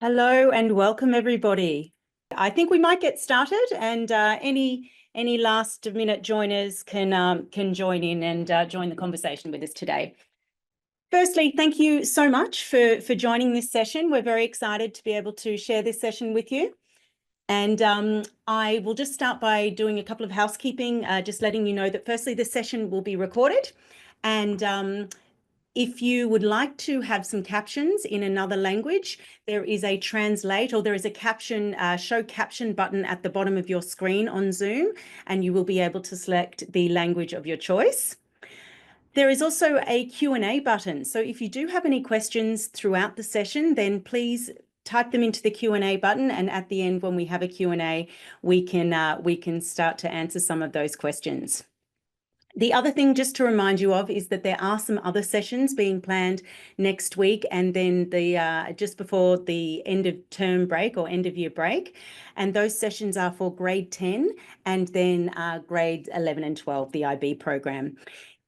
Hello and welcome everybody. I think we might get started, and any last minute joiners can join in and join the conversation with us today. Firstly, thank you so much for joining this session. We're very excited to be able to share this session with you. And I will just start by doing a couple of housekeeping, just letting you know that firstly, this session will be recorded, and if you would like to have some captions in another language, there is a translate or there is a caption, show caption button at the bottom of your screen on Zoom, and you will be able to select the language of your choice. There is also a Q&A button. So if you do have any questions throughout the session, then please type them into the Q&A button. And at the end, when we have a Q&A, we can start to answer some of those questions. The other thing just to remind you of is that there are some other sessions being planned next week, and then just before the end of term break or end of year break. And those sessions are for grade 10 and then grades 11 and 12, the IB program.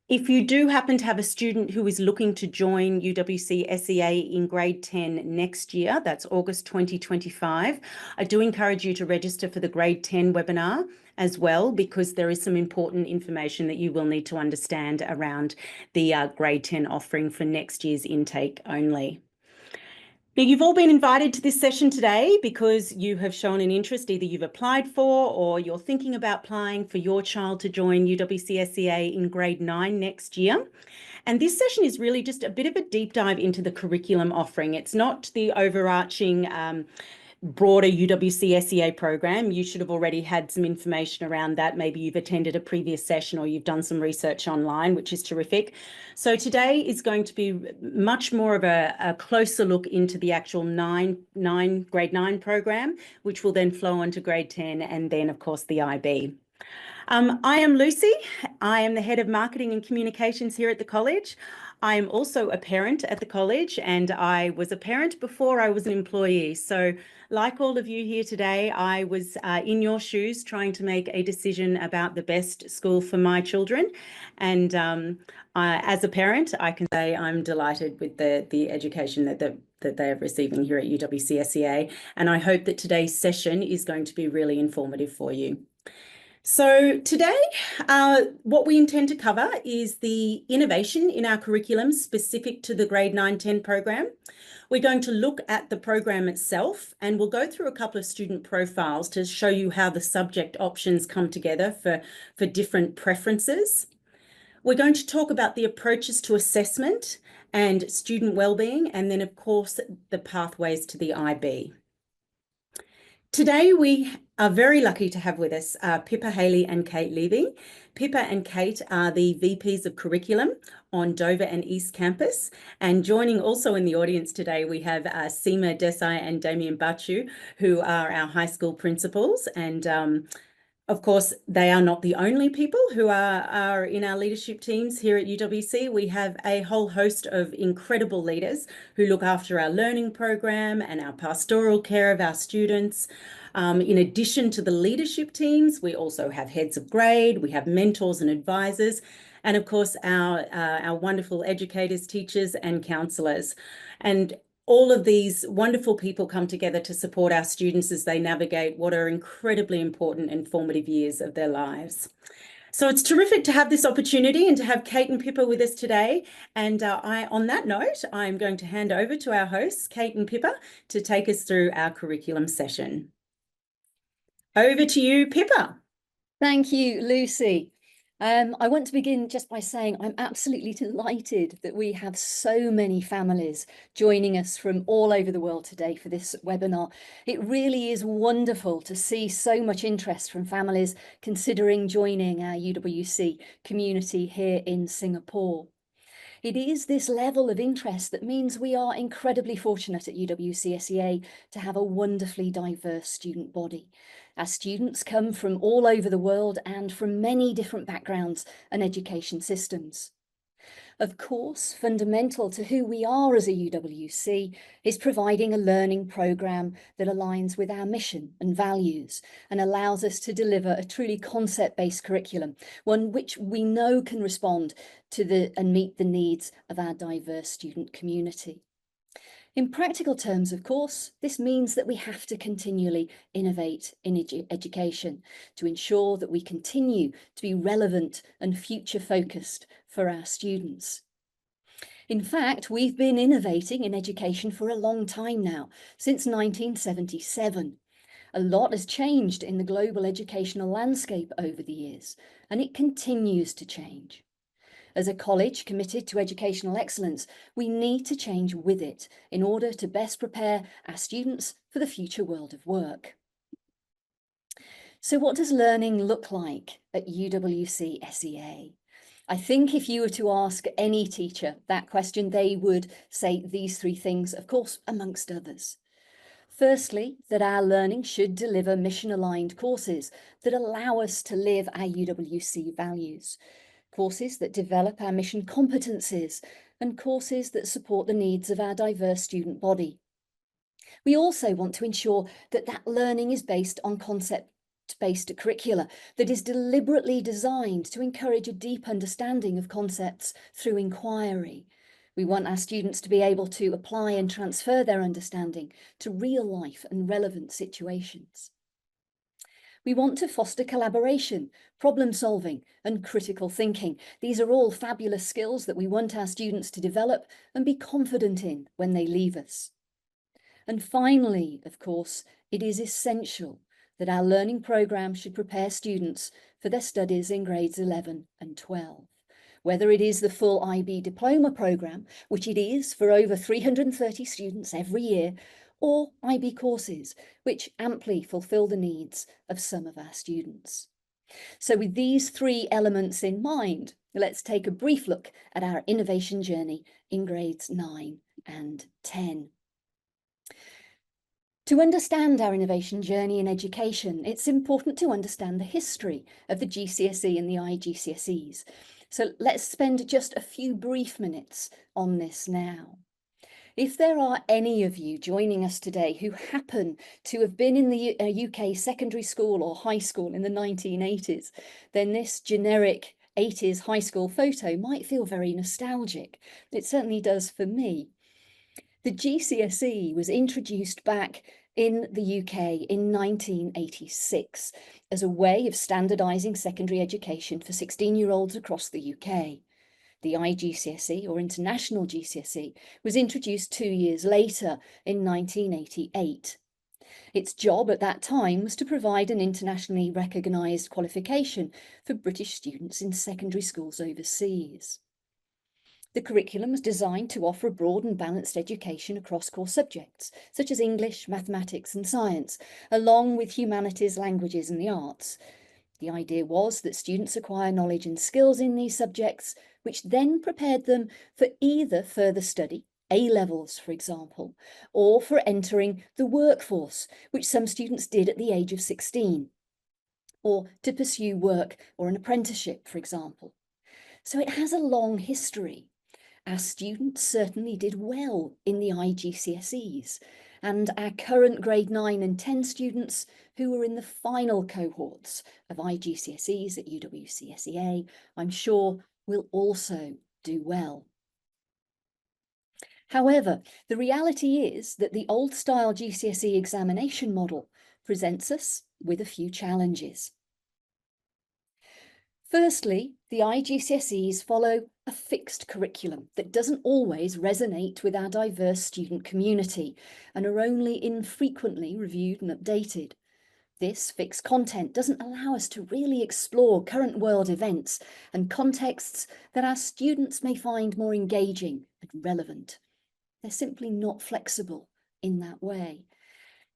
If you do happen to have a student who is looking to join Uwcsea in grade 10 next year, that's August 2025, I do encourage you to register for the grade 10 webinar as well, because there is some important information that you will need to understand around the grade 10 offering for next year's intake only. Now, you've all been invited to this session today because you have shown an interest, either you've applied for or you're thinking about applying for your child to join Uwcsea in grade 9 next year. And this session is really just a bit of a deep dive into the curriculum offering. It's not the overarching broader Uwcsea program. You should have already had some information around that. Maybe you've attended a previous session or you've done some research online, which is terrific. So today is going to be much more of a closer look into the actual grade 9 program, which will then flow on to grade 10 and then, of course, the IB. I am Lucy. I am the head of marketing and communications here at the college. I am also a parent at the college, and I was a parent before I was an employee. So like all of you here today, I was in your shoes trying to make a decision about the best school for my children. And as a parent, I can say I'm delighted with the education that they are receiving here at Uwcsea. And I hope that today's session is going to be really informative for you. So today, what we intend to cover is the innovation in our curriculum specific to the grade 9-10 program. We're going to look at the program itself, and we'll go through a couple of student profiles to show you how the subject options come together for different preferences. We're going to talk about the approaches to assessment and student wellbeing, and then of course, the pathways to the IB. Today, we are very lucky to have with us Pippa, Haley and Kate Levy. Pippa and Kate are the VPs of Curriculum on Dover and East Campus. And joining also in the audience today, we have Seema Desai and Damien Bachu, who are our high school principals. And of course, they are not the only people who are in our leadership teams here at UWC. We have a whole host of incredible leaders who look after our learning program and our pastoral care of our students. In addition to the leadership teams, we also have heads of grade, we have mentors and advisors, and of course, our wonderful educators, teachers, and counsellors. And all of these wonderful people come together to support our students as they navigate what are incredibly important and formative years of their lives. So it's terrific to have this opportunity and to have Kate and Pippa with us today. And on that note, I'm going to hand over to our hosts, Kate and Pippa, to take us through our curriculum session. Over to you, Pippa. Thank you, Lucy. I want to begin just by saying I'm absolutely delighted that we have so many families joining us from all over the world today for this webinar. It really is wonderful to see so much interest from families considering joining our UWC community here in Singapore. It is this level of interest that means we are incredibly fortunate at UWCSEA to have a wonderfully diverse student body. Our students come from all over the world and from many different backgrounds and education systems. Of course, fundamental to who we are as a UWC is providing a learning programme that aligns with our mission and values and allows us to deliver a truly concept-based curriculum, one which we know can respond to and meet the needs of our diverse student community. In practical terms, of course, this means that we have to continually innovate in education to ensure that we continue to be relevant and future focused for our students. In fact, we've been innovating in education for a long time now, since 1977. A lot has changed in the global educational landscape over the years, and it continues to change. As a college committed to educational excellence, we need to change with it in order to best prepare our students for the future world of work. So what does learning look like at Uwcsea? I think if you were to ask any teacher that question, they would say these three things, of course, amongst others. Firstly, that our learning should deliver mission-aligned courses that allow us to live our UWC values. Courses that develop our mission competencies, and courses that support the needs of our diverse student body. We also want to ensure that that learning is based on concept-based curricula that is deliberately designed to encourage a deep understanding of concepts through inquiry. We want our students to be able to apply and transfer their understanding to real life and relevant situations. We want to foster collaboration, problem solving, and critical thinking. These are all fabulous skills that we want our students to develop and be confident in when they leave us. And finally, of course, it is essential that our learning programme should prepare students for their studies in grades 11 and 12. Whether it is the full IB diploma programme, which it is for over 330 students every year, or IB courses, which amply fulfil the needs of some of our students. So with these three elements in mind, let's take a brief look at our innovation journey in grades 9 and 10. To understand our innovation journey in education, it's important to understand the history of the GCSE and the IGCSEs. So let's spend just a few brief minutes on this now. If there are any of you joining us today who happen to have been in the UK secondary school or high school in the 1980s, then this generic 80s high school photo might feel very nostalgic. It certainly does for me. The GCSE was introduced back in the UK in 1986 as a way of standardising secondary education for 16-year-olds across the UK. The IGCSE, or International GCSE, was introduced 2 years later in 1988. Its job at that time was to provide an internationally recognised qualification for British students in secondary schools overseas. The curriculum was designed to offer a broad and balanced education across core subjects, such as English, mathematics and science, along with humanities, languages and the arts. The idea was that students acquire knowledge and skills in these subjects, which then prepared them for either further study, A-levels for example, or for entering the workforce, which some students did at the age of 16, or to pursue work or an apprenticeship, for example. So it has a long history. Our students certainly did well in the IGCSEs, and our current grade 9 and 10 students who are in the final cohorts of IGCSEs at Uwcsea, I'm sure will also do well. However, the reality is that the old-style GCSE examination model presents us with a few challenges. Firstly, the IGCSEs follow a fixed curriculum that doesn't always resonate with our diverse student community and are only infrequently reviewed and updated. This fixed content doesn't allow us to really explore current world events and contexts that our students may find more engaging and relevant. They're simply not flexible in that way.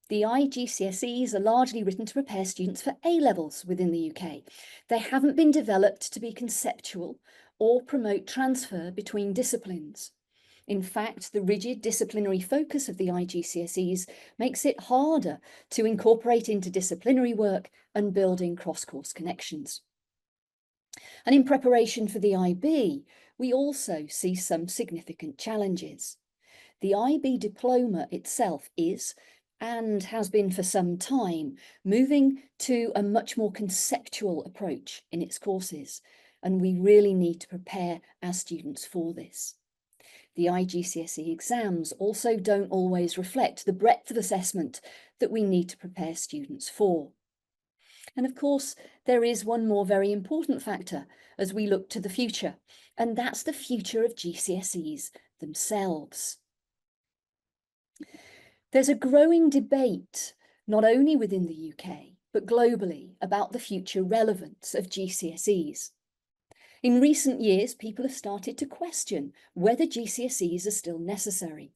The IGCSEs are largely written to prepare students for A-levels within the UK. They haven't been developed to be conceptual or promote transfer between disciplines. In fact, the rigid disciplinary focus of the IGCSEs makes it harder to incorporate interdisciplinary work and building cross-course connections. And in preparation for the IB, we also see some significant challenges. The IB diploma itself is, and has been for some time, moving to a much more conceptual approach in its courses, and we really need to prepare our students for this. The IGCSE exams also don't always reflect the breadth of assessment that we need to prepare students for. And of course, there is one more very important factor as we look to the future, and that's the future of GCSEs themselves. There's a growing debate, not only within the UK, but globally, about the future relevance of GCSEs. In recent years, people have started to question whether GCSEs are still necessary.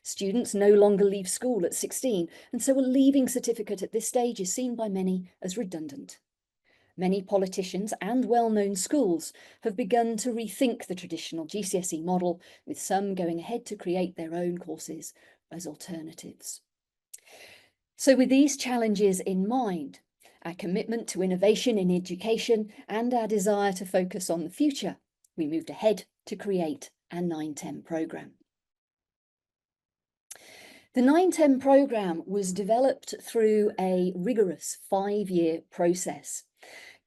Students no longer leave school at 16, and so a leaving certificate at this stage is seen by many as redundant. Many politicians and well-known schools have begun to rethink the traditional GCSE model, with some going ahead to create their own courses as alternatives. So with these challenges in mind, our commitment to innovation in education and our desire to focus on the future, we moved ahead to create our 9-10 programme. The 9-10 programme was developed through a rigorous 5-year process,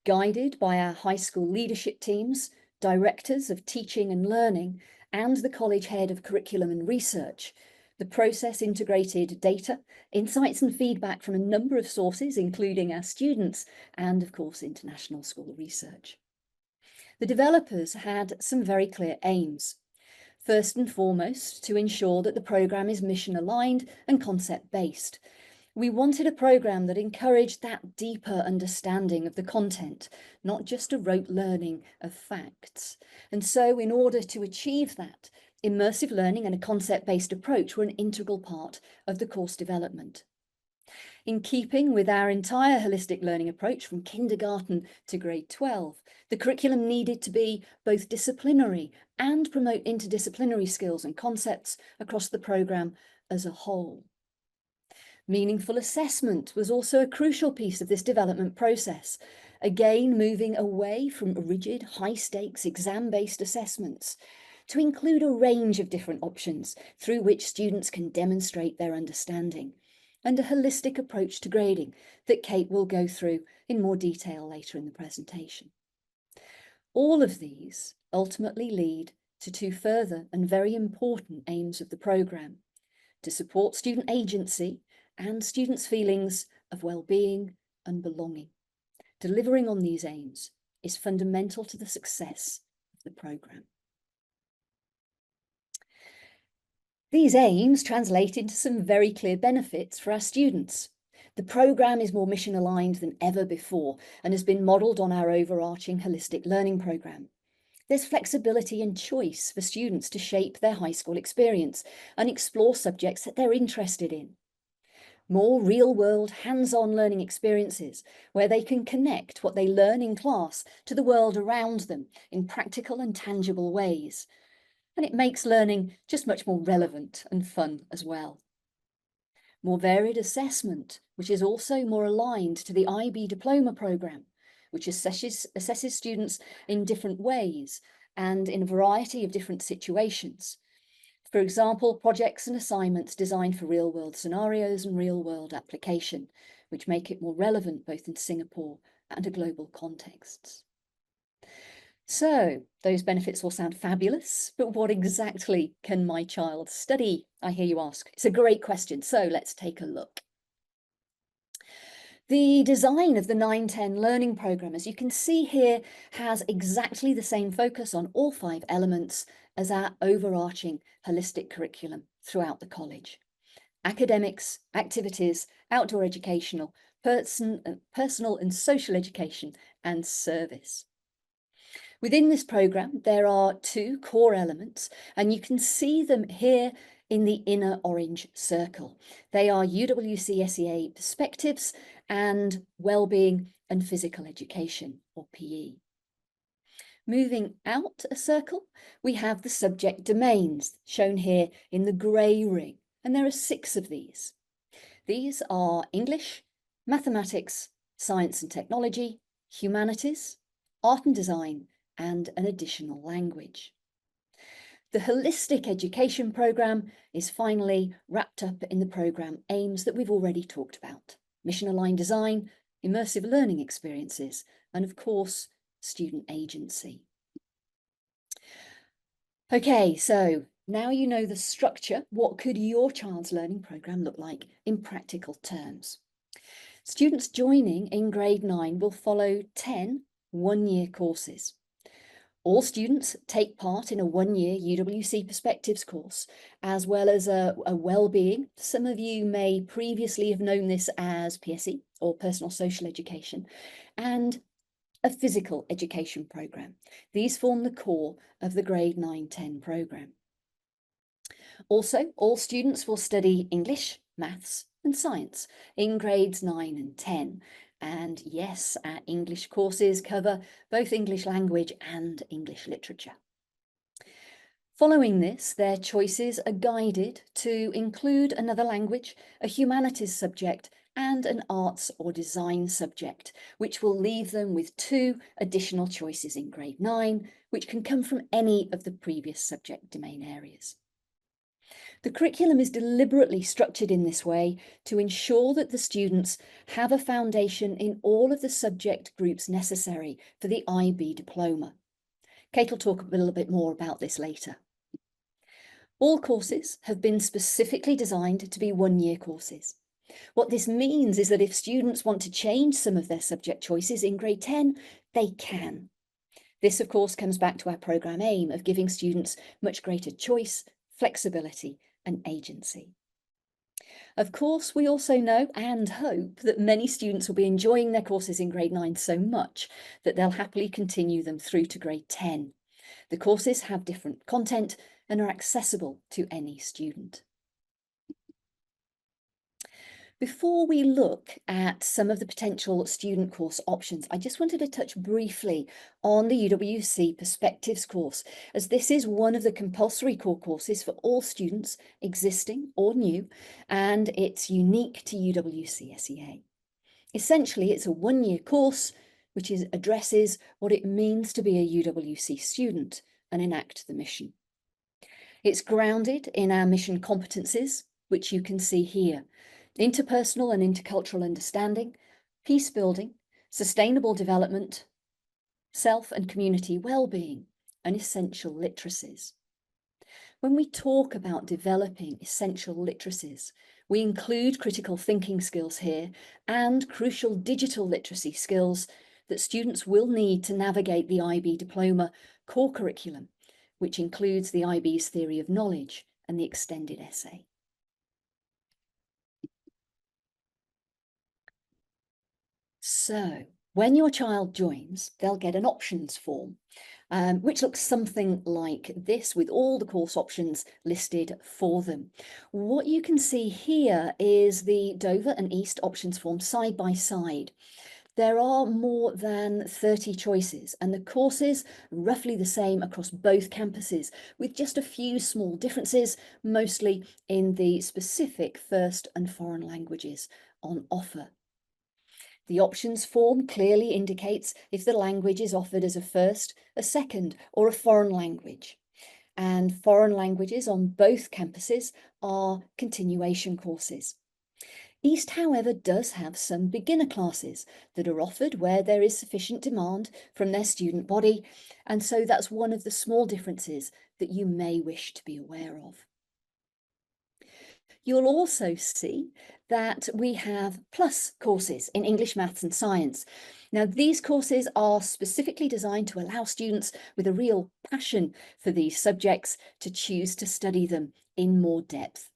guided by our high school leadership teams, directors of teaching and learning, and the college head of curriculum and research. The process integrated data, insights and feedback from a number of sources, including our students and, of course, international school research. The developers had some very clear aims. First and foremost, to ensure that the programme is mission aligned and concept based. We wanted a programme that encouraged that deeper understanding of the content, not just a rote learning of facts. And so in order to achieve that, immersive learning and a concept-based approach were an integral part of the course development. In keeping with our entire holistic learning approach from kindergarten to grade 12, the curriculum needed to be both disciplinary and promote interdisciplinary skills and concepts across the programme as a whole. Meaningful assessment was also a crucial piece of this development process, again moving away from rigid, high-stakes, exam-based assessments to include a range of different options through which students can demonstrate their understanding, and a holistic approach to grading that Kate will go through in more detail later in the presentation. All of these ultimately lead to two further and very important aims of the programme: to support student agency and students' feelings of well-being and belonging. Delivering on these aims is fundamental to the success of the programme. These aims translate into some very clear benefits for our students. The programme is more mission aligned than ever before and has been modelled on our overarching holistic learning programme. There's flexibility and choice for students to shape their high school experience and explore subjects that they're interested in. More real-world, hands-on learning experiences where they can connect what they learn in class to the world around them in practical and tangible ways. And it makes learning just much more relevant and fun as well. More varied assessment, which is also more aligned to the IB diploma programme, which assesses students in different ways and in a variety of different situations. For example, projects and assignments designed for real-world scenarios and real-world application, which make it more relevant both in Singapore and a global contexts. So, those benefits all sound fabulous, but what exactly can my child study, I hear you ask? It's a great question, so let's take a look. The design of the 9-10 learning programme, as you can see here, has exactly the same focus on all 5 elements as our overarching holistic curriculum throughout the college: academics, activities, outdoor educational, personal and social education, and service. Within this programme, there are 2 core elements, and you can see them here in the inner orange circle. They are Uwcsea perspectives and wellbeing and physical education, or PE. Moving out a circle, we have the subject domains, shown here in the grey ring, and there are 6 of these. These are English, mathematics, science and technology, humanities, art and design, and an additional language. The holistic education programme is finally wrapped up in the programme aims that we've already talked about: mission-aligned design, immersive learning experiences, and of course, student agency. Okay, so Now you know the structure, what could your child's learning programme look like in practical terms? Students joining in grade 9 will follow 10 one-year courses. All students take part in a one-year UWC Perspectives course, as well as a well-being. Some of you may previously have known this as PSE, or Personal Social Education, and a physical education programme. These form the core of the grade 9-10 programme. Also, all students will study English, maths and science in grades 9 and 10. And yes, our English courses cover both English language and English literature. Following this, their choices are guided to include another language, a humanities subject, and an arts or design subject, which will leave them with 2 additional choices in grade 9, which can come from any of the previous subject domain areas. The curriculum is deliberately structured in this way to ensure that the students have a foundation in all of the subject groups necessary for the IB diploma. Kate will talk a little bit more about this later. All courses have been specifically designed to be one-year courses. What this means is that if students want to change some of their subject choices in grade 10, they can. This, of course, comes back to our programme aim of giving students much greater choice, flexibility and agency. Of course, we also know and hope that many students will be enjoying their courses in grade 9 so much that they'll happily continue them through to grade 10. The courses have different content and are accessible to any student. Before we look at some of the potential student course options, I just wanted to touch briefly on the UWC Perspectives course, as this is one of the compulsory core courses for all students, existing or new, and it's unique to Uwcsea. Essentially, it's a one-year course which addresses what it means to be a UWC student and enact the mission. It's grounded in our mission competencies, which you can see here: interpersonal and intercultural understanding, peace building, sustainable development, self and community well-being, and essential literacies. When we talk about developing essential literacies, we include critical thinking skills here and crucial digital literacy skills that students will need to navigate the IB diploma core curriculum, which includes the IB's theory of knowledge and the extended essay. So when your child joins, they'll get an options form, which looks something like this, with all the course options listed for them. What you can see here is the Dover and East options form side by side. There are more than 30 choices, and the courses are roughly the same across both campuses, with just a few small differences, mostly in the specific first and foreign languages on offer. The options form clearly indicates if the language is offered as a first, a second, or a foreign language. And foreign languages on both campuses are continuation courses. East, however, does have some beginner classes that are offered where there is sufficient demand from their student body, and so that's one of the small differences that you may wish to be aware of. You'll also see that we have plus courses in English, maths and science. Now, these courses are specifically designed to allow students with a real passion for these subjects to choose to study them in more depth.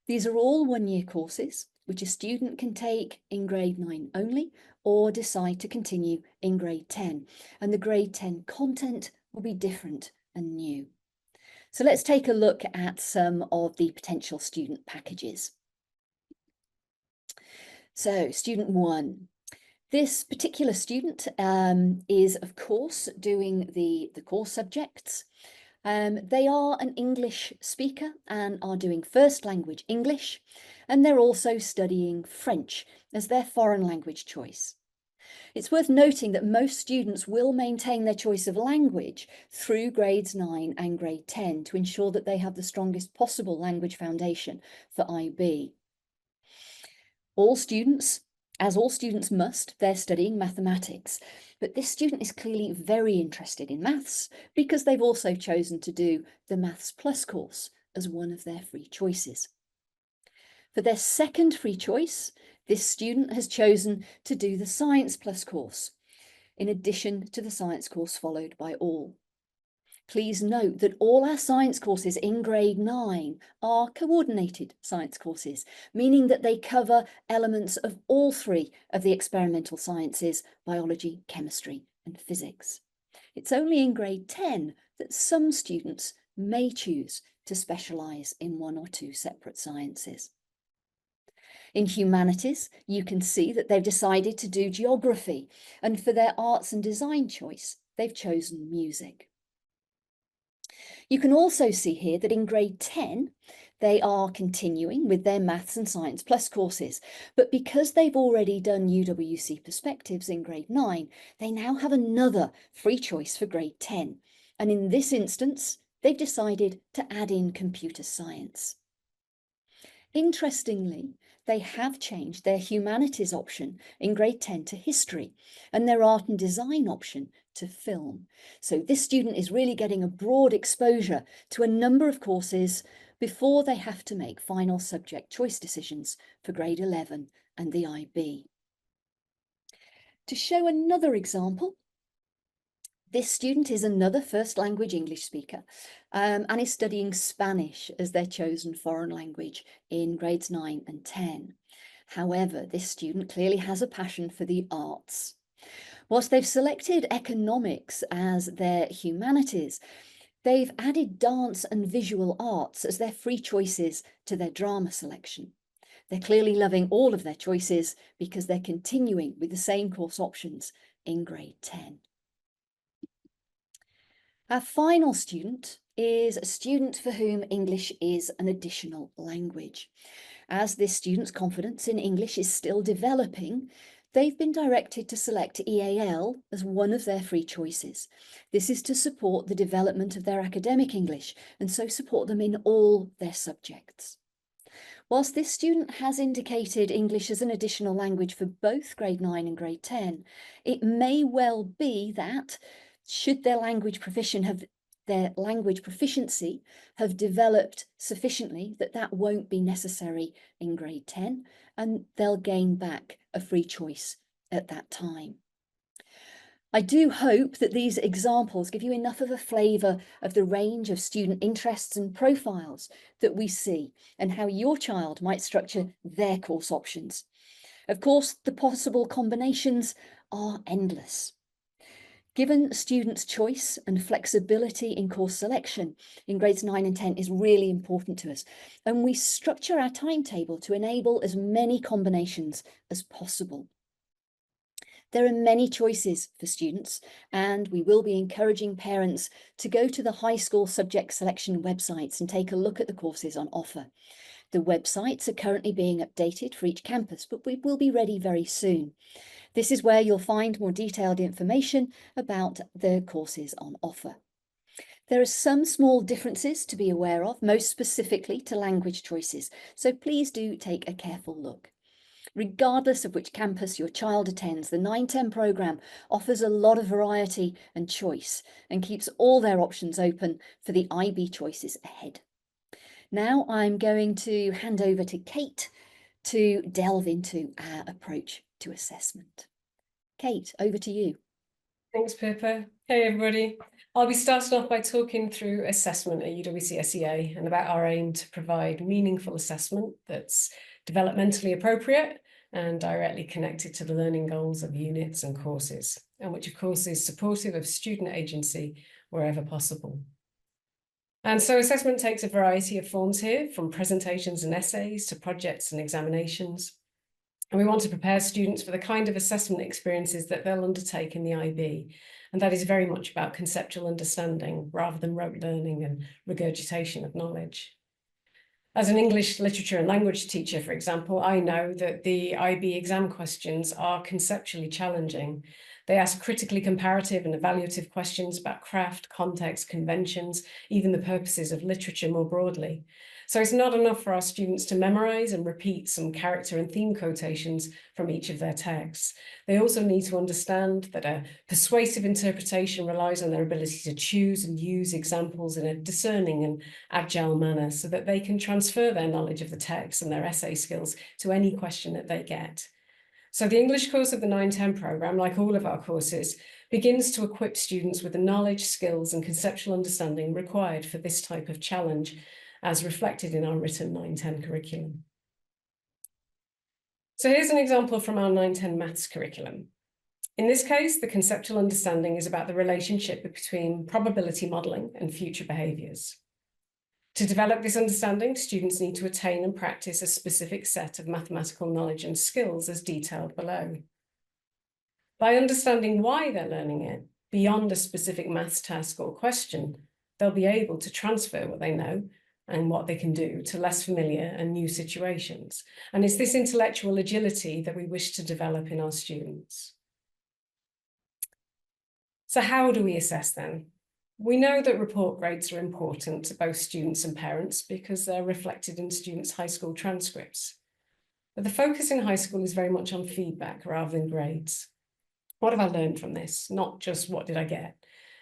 These are all one-year courses, which a student can take in grade 9 only, or decide to continue in grade 10. And the grade 10 content will be different and new. So let's take a look at some of the potential student packages. So student 1. This particular student is, of course, doing the core subjects. They are an English speaker and are doing first language English, and they're also studying French as their foreign language choice. It's worth noting that most students will maintain their choice of language through grades 9 and grade 10 to ensure that they have the strongest possible language foundation for IB. All students As all students must, they're studying mathematics, but this student is clearly very interested in maths because they've also chosen to do the Maths Plus course as one of their free choices. For their second free choice, this student has chosen to do the Science Plus course, in addition to the science course followed by all. Please note that all our science courses in grade 9 are coordinated science courses, meaning that they cover elements of all three of the experimental sciences, biology, chemistry, and physics. It's only in grade 10 that some students may choose to specialise in one or two separate sciences. In humanities, you can see that they've decided to do geography, and for their arts and design choice, they've chosen music. You can also see here that in grade 10, they are continuing with their Maths and Science Plus courses, but because they've already done UWC Perspectives in grade 9, they now have another free choice for grade 10. And in this instance, they've decided to add in computer science. Interestingly, they have changed their humanities option in grade 10 to history and their art and design option to film. So this student is really getting a broad exposure to a number of courses before they have to make final subject choice decisions for grade 11 and the IB. To show another example, this student is another first language English speaker and is studying Spanish as their chosen foreign language in grades 9 and 10. However, this student clearly has a passion for the arts. Whilst they've selected economics as their humanities, they've added dance and visual arts as their free choices to their drama selection. They're clearly loving all of their choices because they're continuing with the same course options in grade 10. Our final student is a student for whom English is an additional language. As this student's confidence in English is still developing, they've been directed to select EAL as one of their free choices. This is to support the development of their academic English and so support them in all their subjects. Whilst this student has indicated English as an additional language for both grade 9 and grade 10, it may well be that should their language proficiency have developed sufficiently that won't be necessary in grade 10 and they'll gain back a free choice at that time. I do hope that these examples give you enough of a flavour of the range of student interests and profiles that we see and how your child might structure their course options. Of course, the possible combinations are endless. Given students' choice and flexibility in course selection in grades 9 and 10 is really important to us, and we structure our timetable to enable as many combinations as possible. There are many choices for students, and we will be encouraging parents to go to the high school subject selection websites and take a look at the courses on offer. The websites are currently being updated for each campus, but we will be ready very soon. This is where you'll find more detailed information about the courses on offer. There are some small differences to be aware of, most specifically to language choices, so please do take a careful look. Regardless of which campus your child attends, the 9-10 programme offers a lot of variety and choice and keeps all their options open for the IB choices ahead. Now I'm going to hand over to Kate to delve into our approach to assessment. Kate, over to you. Thanks, Pippa. Hey, everybody. I'll be starting off by talking through assessment at Uwcsea and about our aim to provide meaningful assessment that's developmentally appropriate and directly connected to the learning goals of units and courses, and which of course is supportive of student agency wherever possible. And so assessment takes a variety of forms here, from presentations and essays to projects and examinations. And we want to prepare students for the kind of assessment experiences that they'll undertake in the IB. And that is very much about conceptual understanding rather than rote learning and regurgitation of knowledge. As an English literature and language teacher, for example, I know that the IB exam questions are conceptually challenging. They ask critically comparative and evaluative questions about craft, context, conventions, even the purposes of literature more broadly. So it's not enough for our students to memorise and repeat some character and theme quotations from each of their texts. They also need to understand that a persuasive interpretation relies on their ability to choose and use examples in a discerning and agile manner so that they can transfer their knowledge of the text and their essay skills to any question that they get. So the English course of the 9-10 programme, like all of our courses, begins to equip students with the knowledge, skills and conceptual understanding required for this type of challenge, as reflected in our written 9-10 curriculum. So here's an example from our 9-10 maths curriculum. In this case, the conceptual understanding is about the relationship between probability modelling and future behaviours. To develop this understanding, students need to attain and practice a specific set of mathematical knowledge and skills as detailed below. By understanding why they're learning it, beyond a specific maths task or question, they'll be able to transfer what they know and what they can do to less familiar and new situations. And it's this intellectual agility that we wish to develop in our students. So how do we assess then? We know that report grades are important to both students and parents because they're reflected in students' high school transcripts. But the focus in high school is very much on feedback rather than grades. What have I learned from this? Not just what did I get?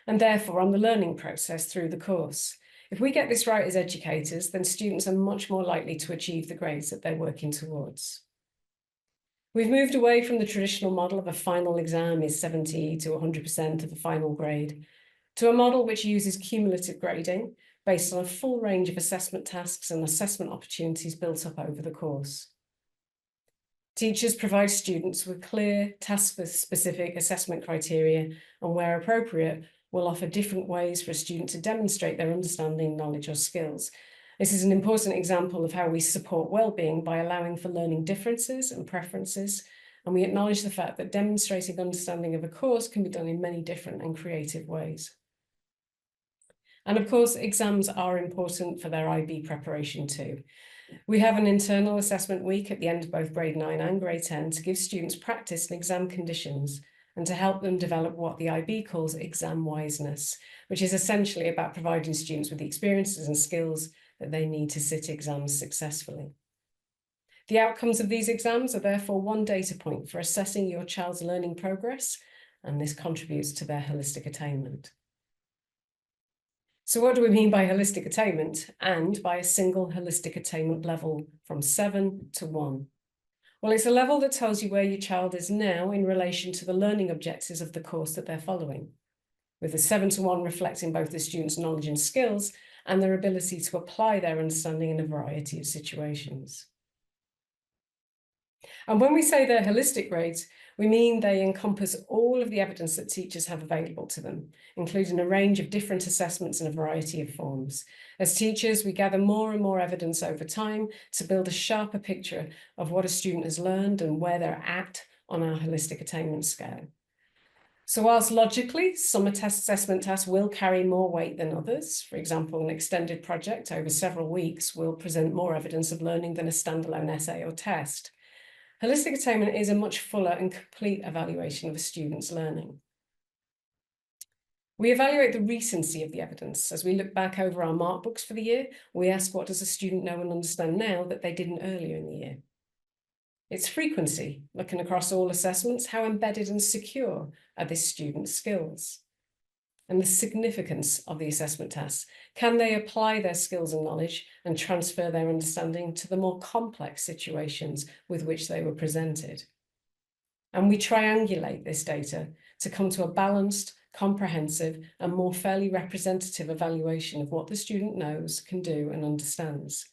And therefore on the learning process through the course. If we get this right as educators, then students are much more likely to achieve the grades that they're working towards. We've moved away from the traditional model of a final exam is 70 to 100% of the final grade, to a model which uses cumulative grading based on a full range of assessment tasks and assessment opportunities built up over the course. Teachers provide students with clear, task-specific assessment criteria and, where appropriate, will offer different ways for a student to demonstrate their understanding, knowledge or skills. This is an important example of how we support well-being by allowing for learning differences and preferences, and we acknowledge the fact that demonstrating understanding of a course can be done in many different and creative ways. And of course, exams are important for their IB preparation too. We have an internal assessment week at the end of both grade 9 and grade 10 to give students practice in exam conditions and to help them develop what the IB calls exam wiseness, which is essentially about providing students with the experiences and skills that they need to sit exams successfully. The outcomes of these exams are therefore one data point for assessing your child's learning progress, and this contributes to their holistic attainment. So what do we mean by holistic attainment and by a single holistic attainment level from 7 to 1? Well, it's a level that tells you where your child is now in relation to the learning objectives of the course that they're following, with a 7 to 1 reflecting both the student's knowledge and skills and their ability to apply their understanding in a variety of situations. And when we say they're holistic grades, we mean they encompass all of the evidence that teachers have available to them, including a range of different assessments in a variety of forms. As teachers, we gather more and more evidence over time to build a sharper picture of what a student has learned and where they're at on our holistic attainment scale. So whilst logically, some assessment tasks will carry more weight than others, for example, an extended project over several weeks will present more evidence of learning than a standalone essay or test. Holistic attainment is a much fuller and complete evaluation of a student's learning. We evaluate the recency of the evidence. As we look back over our mark books for the year, we ask, what does a student know and understand now that they didn't earlier in the year? Its frequency, looking across all assessments, how embedded and secure are this student's skills? And the significance of the assessment tasks. Can they apply their skills and knowledge and transfer their understanding to the more complex situations with which they were presented? And we triangulate this data to come to a balanced, comprehensive, and more fairly representative evaluation of what the student knows, can do, and understands.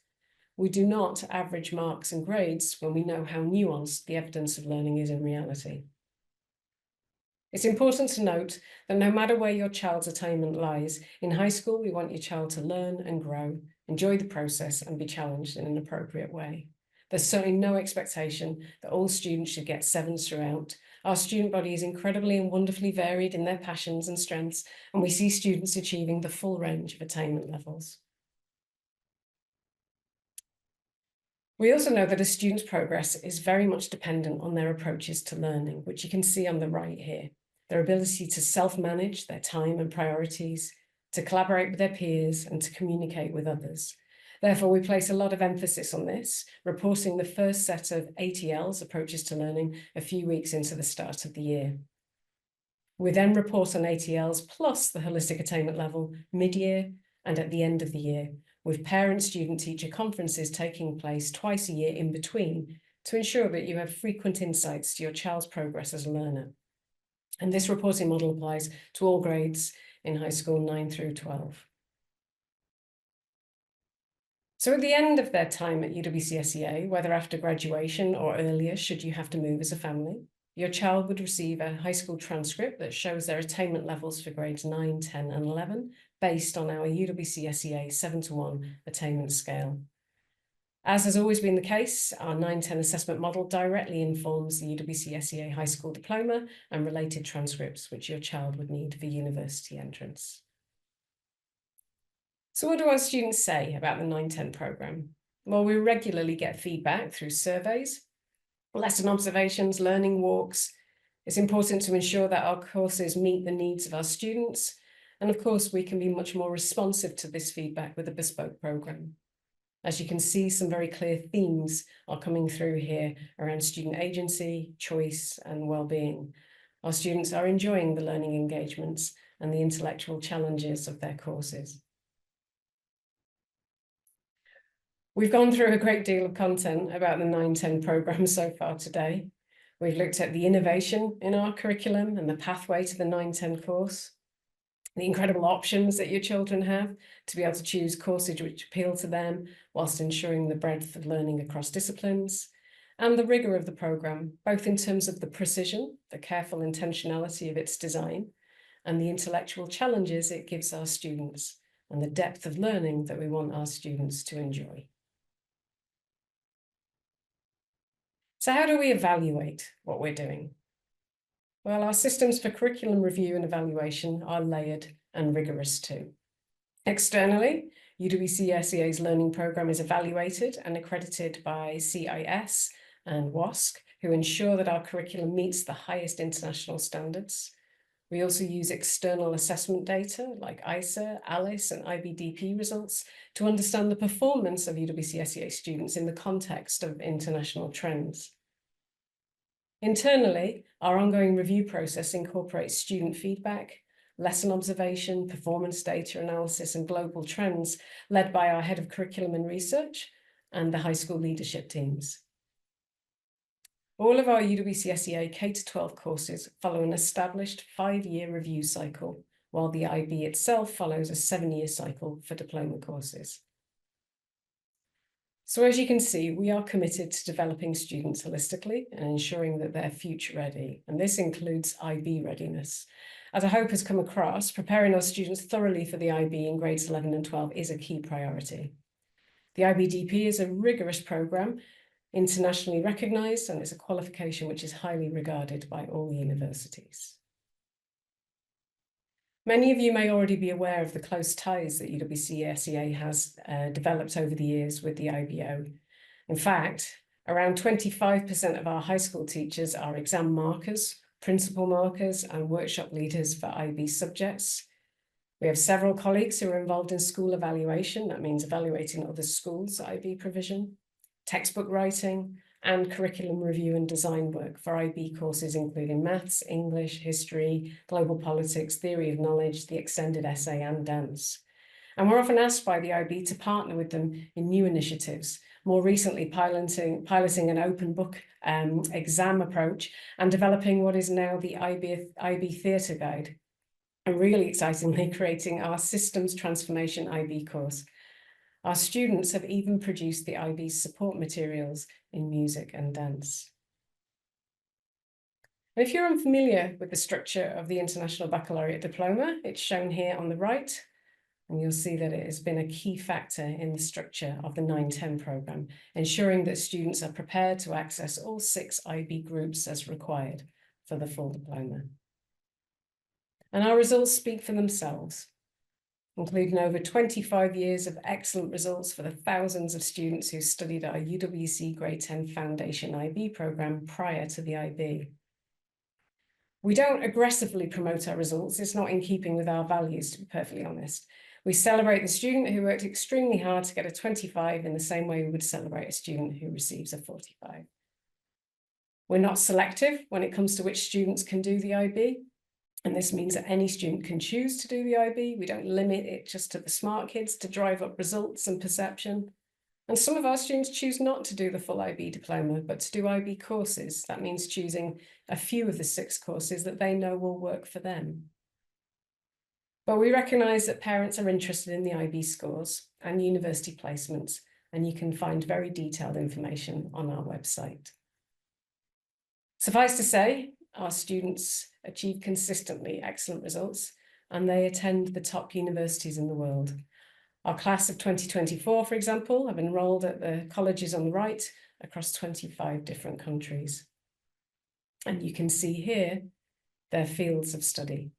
We do not average marks and grades when we know how nuanced the evidence of learning is in reality. It's important to note that no matter where your child's attainment lies, in high school, we want your child to learn and grow, enjoy the process, and be challenged in an appropriate way. There's certainly no expectation that all students should get 7s throughout. Our student body is incredibly and wonderfully varied in their passions and strengths, and we see students achieving the full range of attainment levels. We also know that a student's progress is very much dependent on their approaches to learning, which you can see on the right here. Their ability to self-manage their time and priorities, to collaborate with their peers, and to communicate with others. Therefore, we place a lot of emphasis on this, reporting the first set of ATLs, approaches to learning, a few weeks into the start of the year. We then report on ATLs plus the holistic attainment level mid-year and at the end of the year, with parent, student, teacher conferences taking place twice a year in between to ensure that you have frequent insights to your child's progress as a learner. And this reporting model applies to all grades in high school 9 through 12. So at the end of their time at Uwcsea, whether after graduation or earlier, should you have to move as a family, your child would receive a high school transcript that shows their attainment levels for grades 9, 10 and 11 based on our Uwcsea 7-to-1 attainment scale. As has always been the case, our 9-10 assessment model directly informs the Uwcsea high school diploma and related transcripts which your child would need for university entrance. So what do our students say about the 9-10 programme? Well, we regularly get feedback through surveys, lesson observations, learning walks. It's important to ensure that our courses meet the needs of our students. And of course, we can be much more responsive to this feedback with a bespoke programme. As you can see, some very clear themes are coming through here around student agency, choice, and well-being. Our students are enjoying the learning engagements and the intellectual challenges of their courses. We've gone through a great deal of content about the 9-10 programme so far today. We've looked at the innovation in our curriculum and the pathway to the 9-10 course, the incredible options that your children have to be able to choose courses which appeal to them whilst ensuring the breadth of learning across disciplines, and the rigour of the programme, both in terms of the precision, the careful intentionality of its design, and the intellectual challenges it gives our students, and the depth of learning that we want our students to enjoy. So how do we evaluate what we're doing? Well, our systems for curriculum review and evaluation are layered and rigorous too. Externally, Uwcsea's learning programme is evaluated and accredited by CIS and WASC, who ensure that our curriculum meets the highest international standards. We also use external assessment data like ISA, ALICE and IBDP results to understand the performance of Uwcsea students in the context of international trends. Internally, our ongoing review process incorporates student feedback, lesson observation, performance data analysis and global trends led by our head of curriculum and research and the high school leadership teams. All of our Uwcsea K-12 courses follow an established 5-year review cycle, while the IB itself follows a 7-year cycle for diploma courses. So as you can see, we are committed to developing students holistically and ensuring that they're future ready, and this includes IB readiness. As I hope has come across, preparing our students thoroughly for the IB in grades 11 and 12 is a key priority. The IBDP is a rigorous programme, internationally recognised, and it's a qualification which is highly regarded by all universities. Many of you may already be aware of the close ties that Uwcsea has developed over the years with the IBO. In fact, around 25% of our high school teachers are exam markers, principal markers, and workshop leaders for IB subjects. We have several colleagues who are involved in school evaluation, that means evaluating other schools' IB provision, textbook writing, and curriculum review and design work for IB courses including maths, English, history, global politics, theory of knowledge, the extended essay and dance. And we're often asked by the IB to partner with them in new initiatives, more recently piloting an open book exam approach and developing what is now the IB Theatre Guide, and really excitingly creating our Systems Transformation IB course. Our students have even produced the IB's support materials in music and dance. And if you're unfamiliar with the structure of the International Baccalaureate Diploma, it's shown here on the right, and you'll see that it has been a key factor in the structure of the 9-10 programme, ensuring that students are prepared to access all 6 IB groups as required for the full diploma. And our results speak for themselves, including over 25 years of excellent results for the thousands of students who studied our UWC Grade 10 Foundation IB programme prior to the IB. We don't aggressively promote our results. It's not in keeping with our values, to be perfectly honest. We celebrate the student who worked extremely hard to get a 25 in the same way we would celebrate a student who receives a 45. We're not selective when it comes to which students can do the IB. And this means that any student can choose to do the IB. We don't limit it just to the smart kids to drive up results and perception. And some of our students choose not to do the full IB diploma, but to do IB courses. That means choosing a few of the 6 courses that they know will work for them. But we recognise that parents are interested in the IB scores and university placements, and you can find very detailed information on our website. Suffice to say, our students achieve consistently excellent results, and they attend the top universities in the world. Our class of 2024, for example, have enrolled at the colleges on the right across 25 different countries. And you can see here their fields of study.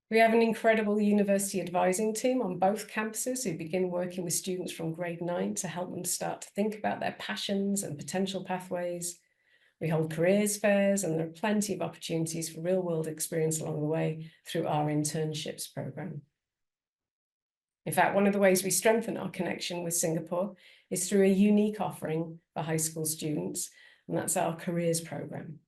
We have an incredible university advising team on both campuses who begin working with students from grade 9 to help them start to think about their passions and potential pathways. We hold careers fairs, and there are plenty of opportunities for real-world experience along the way through our internships program. In fact, one of the ways we strengthen our connection with Singapore is through a unique offering for high school students, and that's our careers program.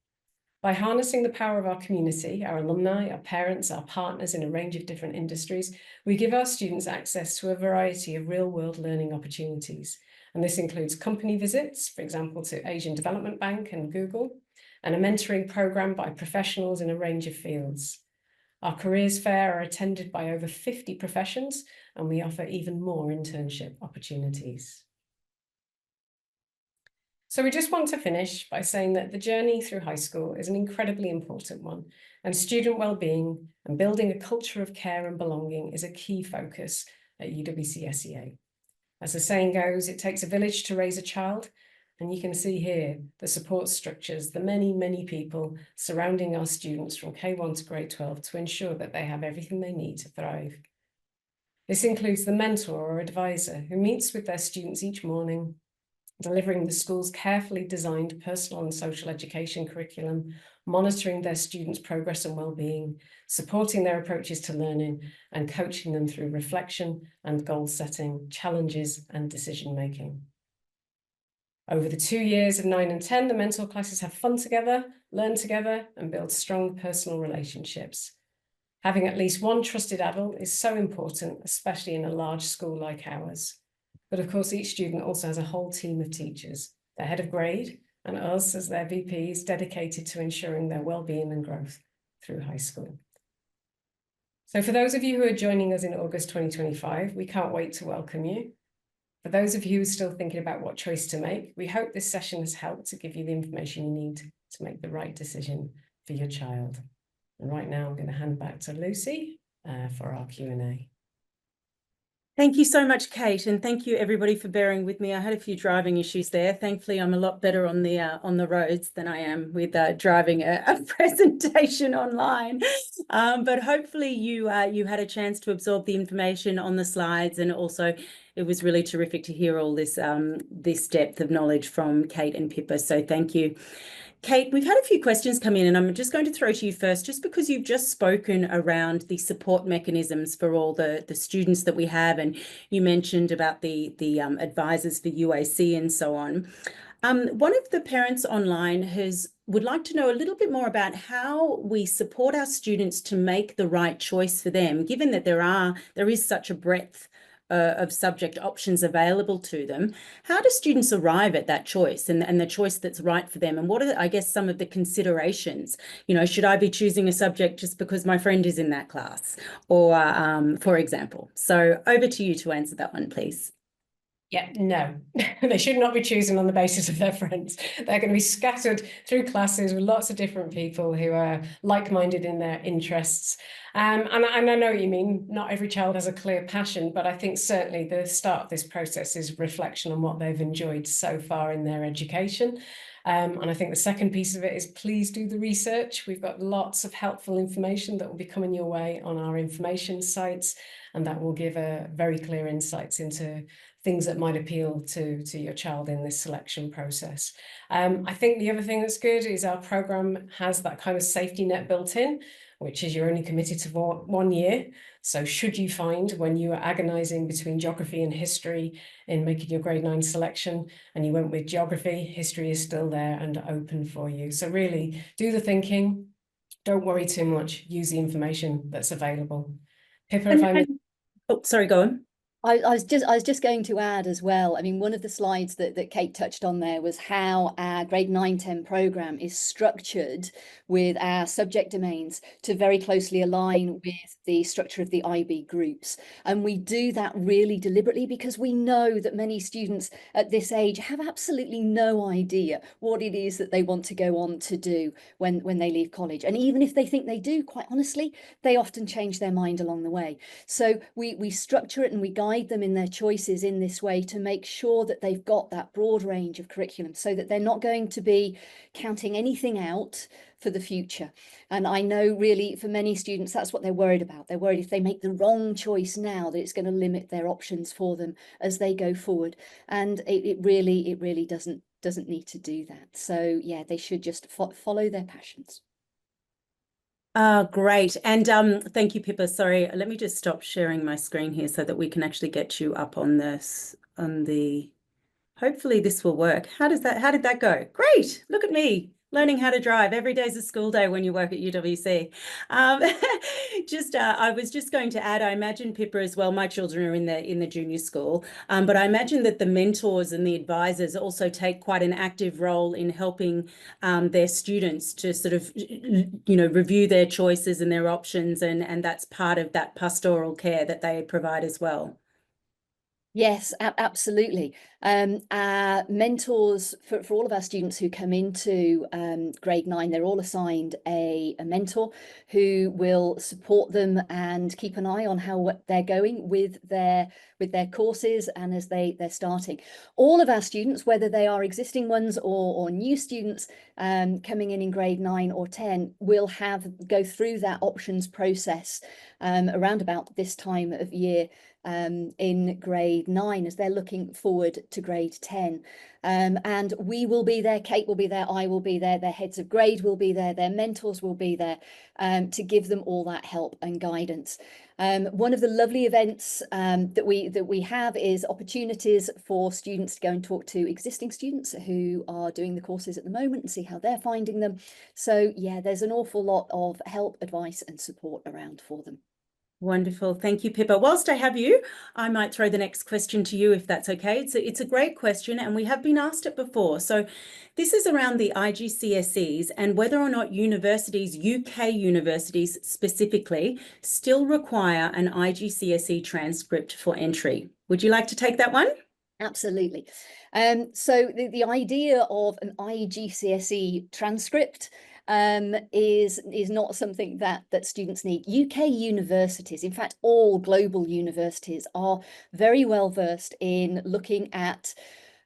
By harnessing the power of our community, our alumni, our parents, our partners in a range of different industries, we give our students access to a variety of real-world learning opportunities. And this includes company visits, for example, to Asian Development Bank and Google, and a mentoring program by professionals in a range of fields. Our careers fair are attended by over 50 professions, and we offer even more internship opportunities. So we just want to finish by saying that the journey through high school is an incredibly important one, and student well-being and building a culture of care and belonging is a key focus at Uwcsea. As the saying goes, it takes a village to raise a child, and you can see here the support structures, the many, many people surrounding our students from K1 to grade 12 to ensure that they have everything they need to thrive. This includes the mentor or advisor who meets with their students each morning, delivering the school's carefully designed personal and social education curriculum, monitoring their students' progress and well-being, supporting their approaches to learning, and coaching them through reflection and goal setting, challenges and decision-making. Over the 2 years of 9 and 10, the mentor classes have fun together, learn together, and build strong personal relationships. Having at least one trusted adult is so important, especially in a large school like ours. But of course, each student also has a whole team of teachers, their head of grade, and us as their VPs dedicated to ensuring their well-being and growth through high school. So for those of you who are joining us in August 2025, we can't wait to welcome you. For those of you who are still thinking about what choice to make, we hope this session has helped to give you the information you need to make the right decision for your child. And right now I'm going to hand back to Lucy for our Q&A. Thank you so much, Kate, and thank you everybody for bearing with me. I had a few driving issues there. Thankfully, I'm a lot better on the roads than I am with driving a presentation online. But hopefully you had a chance to absorb the information on the slides, and also it was really terrific to hear all this this depth of knowledge from Kate and Pippa. So thank you. Kate, we've had a few questions come in, and I'm just going to throw to you first, just because you've just spoken around the support mechanisms for all the students that we have, and you mentioned about the advisors for UAC and so on. One of the parents online would like to know a little bit more about how we support our students to make the right choice for them, given that there is such a breadth of subject options available to them. How do students arrive at that choice and the choice that's right for them? And what are, I guess, some of the considerations? You know, should I be choosing a subject just because my friend is in that class, or for example? So over to you to answer that one, please. Yeah, no, they should not be choosing on the basis of their friends. They're going to be scattered through classes with lots of different people who are like-minded in their interests. And I know what you mean. Not every child has a clear passion, but I think certainly the start of this process is reflection on what they've enjoyed so far in their education. And I think the second piece of it is please do the research. We've got lots of helpful information that will be coming your way on our information sites, and that will give a very clear insights into things that might appeal to your child in this selection process. I think the other thing that's good is our program has that kind of safety net built in, which is you're only committed to 1 year. So should you find when you are agonizing between geography and history in making your grade 9 selection and you went with geography, history is still there and open for you. So really do the thinking, don't worry too much, use the information that's available. Pippa, if I may. Oh, sorry, go on. I was just going to add as well. I mean, one of the slides that Kate touched on there was how our grade 9-10 program is structured with our subject domains to very closely align with the structure of the IB groups. And we do that really deliberately because we know that many students at this age have absolutely no idea what it is that they want to go on to do when they leave college. And even if they think they do, quite honestly, they often change their mind along the way. So we structure it and we guide them in their choices in this way to make sure that they've got that broad range of curriculum so that they're not going to be counting anything out for the future. And I know really for many students, that's what they're worried about. They're worried if they make the wrong choice now that it's going to limit their options for them as they go forward. And it really doesn't need to do that. So yeah, they should just follow their passions. Great. And thank you, Pippa. Sorry, let me just stop sharing my screen here so that we can actually get you up on this, hopefully this will work. How did that go? Great. Look at me learning how to drive. Every day's a school day when you work at UWC. I was just going to add, I imagine, Pippa, as well, my children are in the junior school, but I imagine that the mentors and the advisors also take quite an active role in helping their students to sort of, review their choices and their options, and that's part of that pastoral care that they provide as well. Yes, absolutely. Our mentors for all of our students who come into grade 9, they're all assigned a mentor who will support them and keep an eye on how they're going with their courses and as they're starting. All of our students, whether they are existing ones or new students coming in grade 9 or 10, will go through that options process around about this time of year in grade 9 as they're looking forward to grade 10. And we will be there, Kate will be there, I will be there, their heads of grade will be there, their mentors will be there to give them all that help and guidance. One of the lovely events that we have is opportunities for students to go and talk to existing students who are doing the courses at the moment and see how they're finding them. So yeah, there's an awful lot of help, advice and support around for them. Wonderful. Thank you, Pippa. Whilst I have you, I might throw the next question to you, if that's okay. It's a great question, and we have been asked it before. So this is around the IGCSEs and whether or not universities, UK universities specifically, still require an IGCSE transcript for entry. Would you like to take that one? Absolutely. So the idea of an IGCSE transcript is not something that students need. UK universities, in fact, all global universities, are very well versed in looking at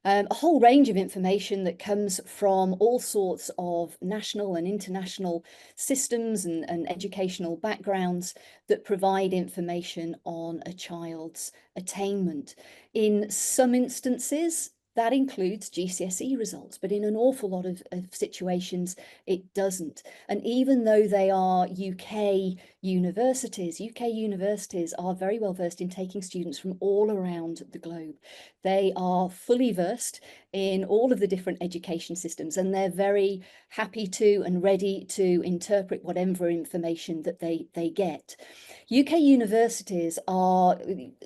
a whole range of information that comes from all sorts of national and international systems and educational backgrounds that provide information on a child's attainment. In some instances, that includes GCSE results, but in an awful lot of situations, it doesn't. And even though they are UK universities are very well versed in taking students from all around the globe. They are fully versed in all of the different education systems, and they're very happy to and ready to interpret whatever information that they get. UK universities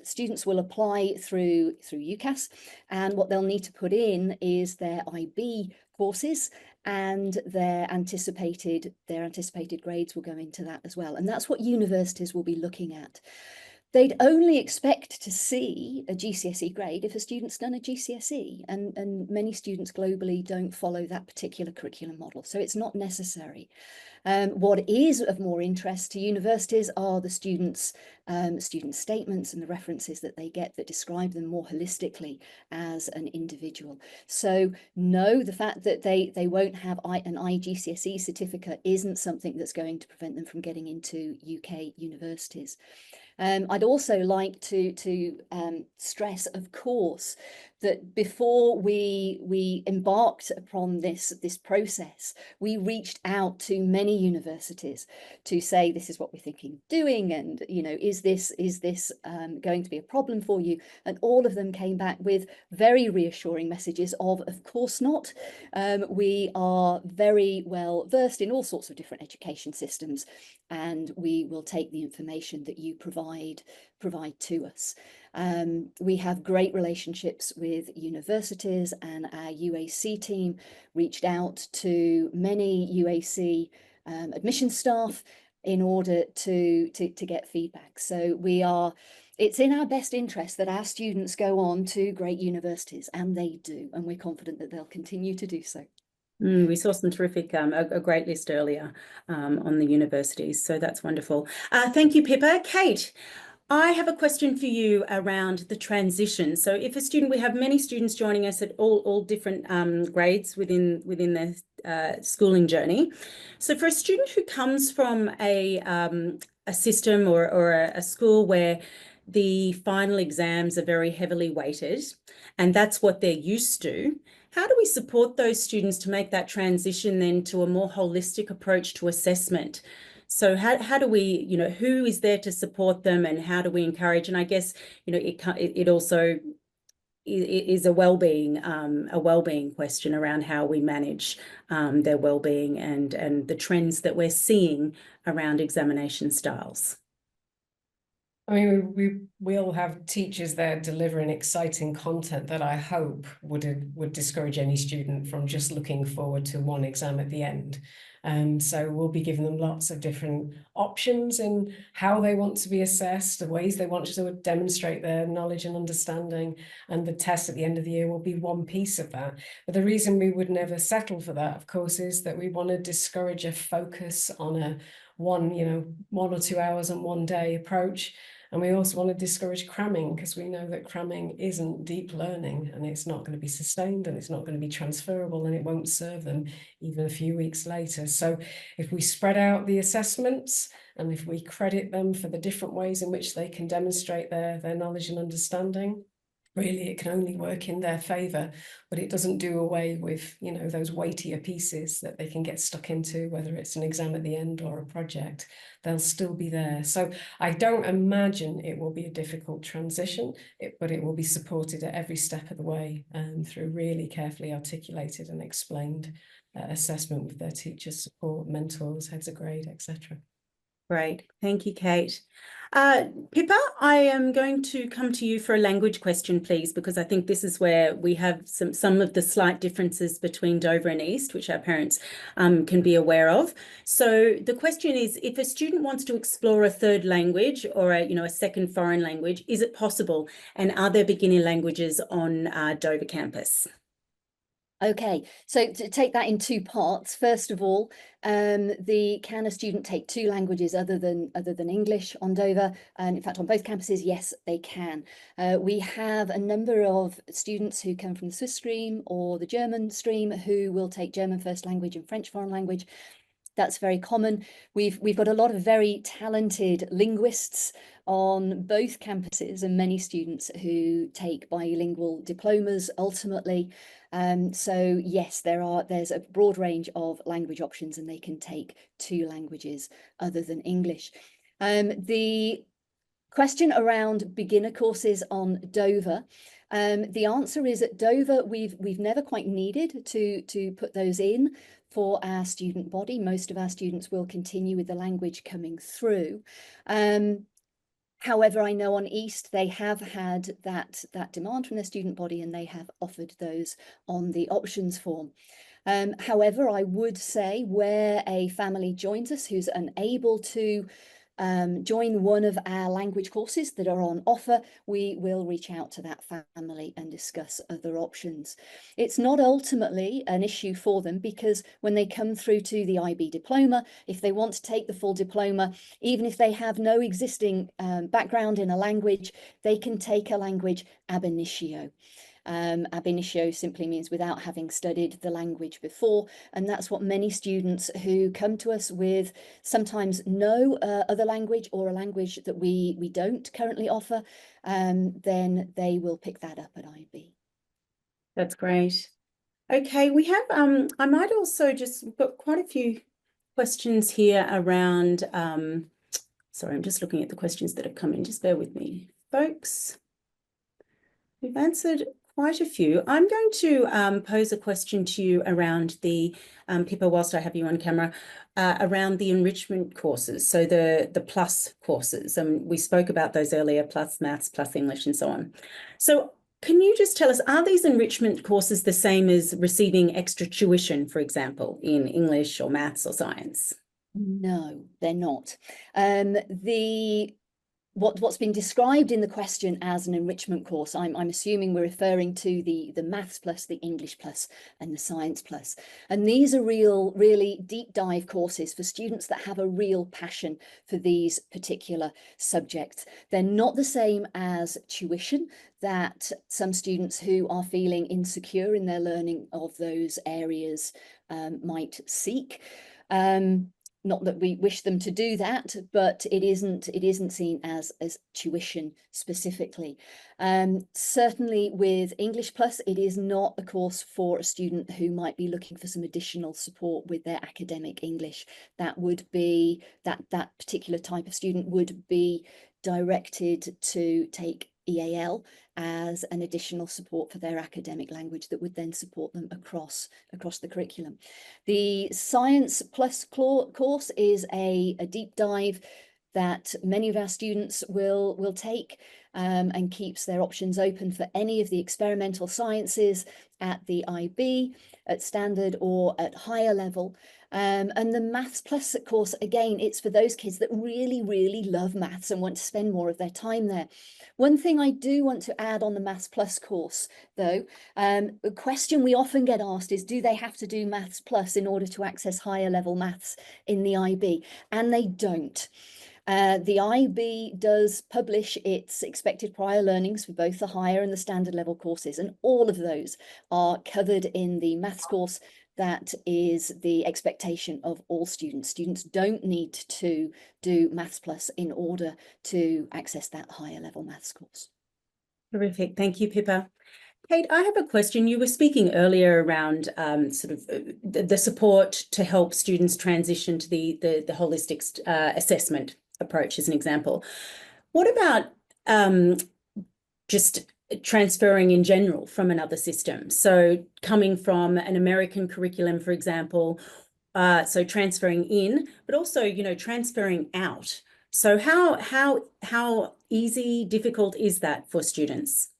students will apply through UCAS, and what they'll need to put in is their IB courses, and their anticipated grades will go into that as well. And that's what universities will be looking at. They'd only expect to see a GCSE grade if a student's done a GCSE, and many students globally don't follow that particular curriculum model, so it's not necessary. What is of more interest to universities are the student statements and the references that they get that describe them more holistically as an individual. So no, the fact that they won't have an IGCSE certificate isn't something that's going to prevent them from getting into UK universities. I'd also like to stress, of course, that before we embarked upon this process, we reached out to many universities to say, this is what we're thinking of doing, and is this going to be a problem for you? And all of them came back with very reassuring messages of course not. We are very well versed in all sorts of different education systems, and we will take the information that you provide to us. We have great relationships with universities, and our UAC team reached out to many UAC admission staff in order to get feedback. So it's in our best interest that our students go on to great universities, and they do, and we're confident that they'll continue to do so. We saw some terrific, a great list earlier on the universities, so that's wonderful. Thank you, Pippa. Kate, I have a question for you around the transition. So if a student, we have many students joining us at all different grades within their schooling journey. So for a student who comes from a system or a school where the final exams are very heavily weighted, and that's what they're used to, how do we support those students to make that transition then to a more holistic approach to assessment? So how do we, who is there to support them, and how do we encourage? And I guess, it also is a well-being question around how we manage their well-being and the trends that we're seeing around examination styles. I mean, we'll have teachers there delivering exciting content that I hope would discourage any student from just looking forward to one exam at the end. So we'll be giving them lots of different options in how they want to be assessed, the ways they want to demonstrate their knowledge and understanding, and the test at the end of the year will be one piece of that. But the reason we would never settle for that, of course, is that we want to discourage a focus on one or 2 hours on one day approach. And we also want to discourage cramming, because we know that cramming isn't deep learning, and it's not going to be sustained, and it's not going to be transferable, and it won't serve them even a few weeks later. So if we spread out the assessments, and if we credit them for the different ways in which they can demonstrate their knowledge and understanding, really it can only work in their favour. But it doesn't do away with those weightier pieces that they can get stuck into, whether it's an exam at the end or a project. They'll still be there. So I don't imagine it will be a difficult transition, but it will be supported at every step of the way through really carefully articulated and explained assessment with their teachers, support, mentors, heads of grade, etc. Great. Thank you, Kate. Pippa, I am going to come to you for a language question, please, because I think this is where we have some of the slight differences between Dover and East, which our parents can be aware of. So the question is, if a student wants to explore a third language or a second foreign language, is it possible? And are there beginner languages on Dover campus? Okay, so to take that in two parts, first of all, can a student take two languages other than English on Dover? And in fact, on both campuses, yes, they can. We have a number of students who come from the Swiss stream or the German stream who will take German first language and French foreign language. That's very common. We've got a lot of very talented linguists on both campuses, and many students who take bilingual diplomas ultimately. So yes, there's a broad range of language options, and they can take two languages other than English. The question around beginner courses on Dover, the answer is at Dover we've never quite needed to put those in for our student body. Most of our students will continue with the language coming through. However, I know on East they have had that demand from their student body, and they have offered those on the options form. However, I would say where a family joins us who's unable to join one of our language courses that are on offer, we will reach out to that family and discuss other options. It's not ultimately an issue for them, because when they come through to the IB diploma, if they want to take the full diploma, even if they have no existing background in a language, they can take a language ab initio. Ab initio simply means without having studied the language before. And that's what many students who come to us with sometimes no other language or a language that we don't currently offer, then they will pick that up at IB. That's great. Okay, we have, I might also just, we've got quite a few questions here around, sorry, I'm just looking at the questions that have come in. Just bear with me, folks. We've answered quite a few. I'm going to pose a question to you around the, Pippa, whilst I have you on camera, around the enrichment courses, so the plus courses. We spoke about those earlier, plus maths, plus English, and so on. So can you just tell us, are these enrichment courses the same as receiving extra tuition, for example, in English or maths or science? No, they're not. What's been described in the question as an enrichment course, I'm assuming we're referring to the Maths Plus, the English Plus, and the Science Plus. And these are really deep dive courses for students that have a real passion for these particular subjects. They're not the same as tuition that some students who are feeling insecure in their learning of those areas might seek. Not that we wish them to do that, but it isn't seen as tuition specifically. Certainly with English Plus, it is not a course for a student who might be looking for some additional support with their academic English. That would be, that particular type of student would be directed to take EAL as an additional support for their academic language that would then support them across the curriculum. The Science Plus course is a deep dive that many of our students will take and keeps their options open for any of the experimental sciences at the IB, at standard or at higher level. And the Maths Plus course, again, it's for those kids that really love maths and want to spend more of their time there. One thing I do want to add on the Maths Plus course, though, a question we often get asked is, do they have to do Maths Plus in order to access higher level maths in the IB? And they don't. The IB does publish its expected prior learnings for both the higher and the standard level courses, and all of those are covered in the maths course. That is the expectation of all students. Students don't need to do Maths Plus in order to access that higher level maths course. Terrific. Thank you, Pippa. Kate, I have a question. You were speaking earlier around the support to help students transition to the holistic assessment approach, as an example. What about just transferring in general from another system? So coming from an American curriculum, for example, so transferring in, but also, you know, transferring out. So how easy, difficult is that for students?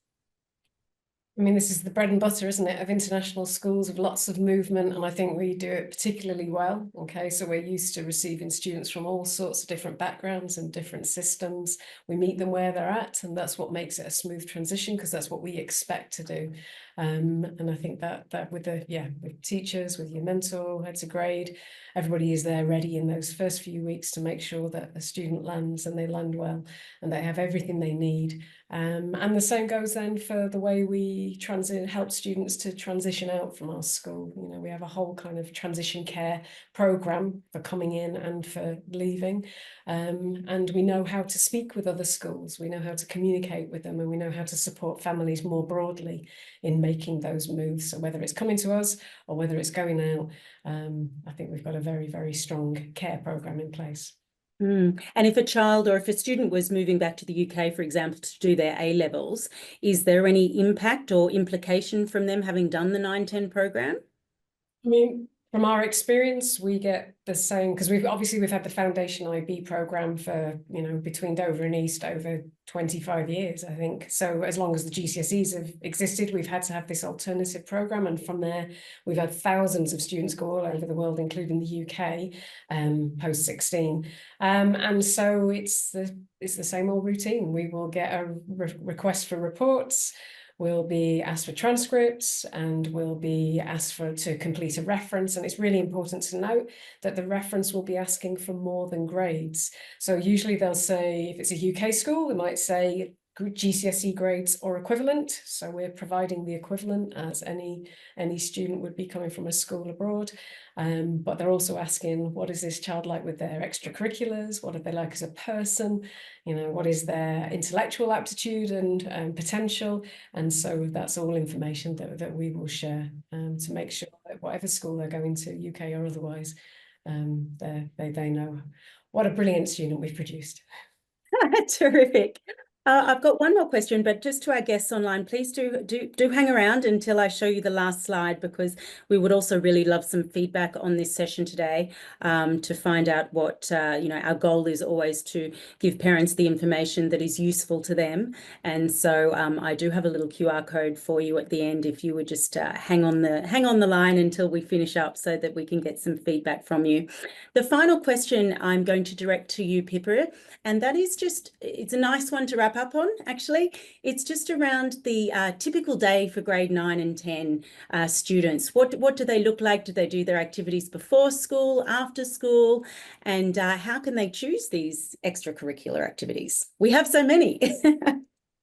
I mean, this is the bread and butter, isn't it, of international schools, with lots of movement, and I think we do it particularly well. Okay, so we're used to receiving students from all sorts of different backgrounds and different systems. We meet them where they're at, and that's what makes it a smooth transition, because that's what we expect to do. And I think that with with teachers, with your mentor, heads of grade, everybody is there ready in those first few weeks to make sure that a student lands, and they land well, and they have everything they need. And the same goes then for the way we help students to transition out from our school. You know, we have a whole kind of transition care program for coming in and for leaving. And we know how to speak with other schools. We know how to communicate with them, and we know how to support families more broadly in making those moves. So whether it's coming to us or whether it's going out, I think we've got a very strong care program in place. And if a child or if a student was moving back to the UK, for example, to do their A-levels, is there any impact or implication from them having done the 9-10 program? I mean, from our experience, we get the same, because we've had the Foundation IB program for, you know, between Dover and East over 25 years, I think. So as long as the GCSEs have existed, we've had to have this alternative program, and from there we've had thousands of students go all over the world, including the UK, post 16, and so it's the same old routine. We will get a request for reports. We'll be asked for transcripts, and we'll be asked to complete a reference. And it's really important to note that the reference will be asking for more than grades. So usually they'll say, if it's a UK school, they might say GCSE grades or equivalent. So we're providing the equivalent as any student would be coming from a school abroad. But they're also asking, what is this child like with their extracurriculars? What are they like as a person? You know, what is their intellectual aptitude and potential? And so that's all information that we will share to make sure that whatever school they're going to, UK or otherwise, they know what a brilliant student we've produced. Terrific. I've got one more question, but just to our guests online, please do hang around until I show you the last slide, because we would also really love some feedback on this session today, to find out what, our goal is always to give parents the information that is useful to them. And so I do have a little QR code for you at the end, if you would just hang on the line until we finish up so that we can get some feedback from you. The final question I'm going to direct to you, Pippa, and that is it's a nice one to wrap up on, actually. It's just around the typical day for grade 9 and 10 students. What do they look like? Do they do their activities before school, after school? And how can they choose these extracurricular activities? We have so many.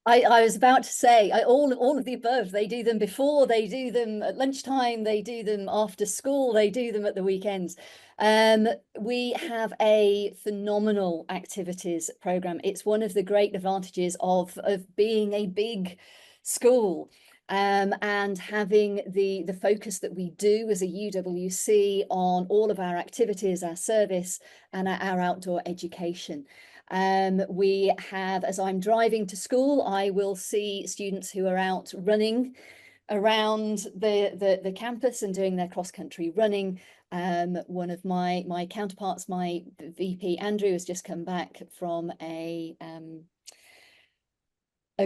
I was about to say, all of the above. They do them before, they do them at lunchtime, they do them after school, they do them at the weekends. We have a phenomenal activities program. It's one of the great advantages of being a big school, and having the focus that we do as a UWC on all of our activities, our service, and our outdoor education. We have, as I'm driving to school, I will see students who are out running around the campus and doing their cross-country running. One of my counterparts, my VP Andrew, has just come back from a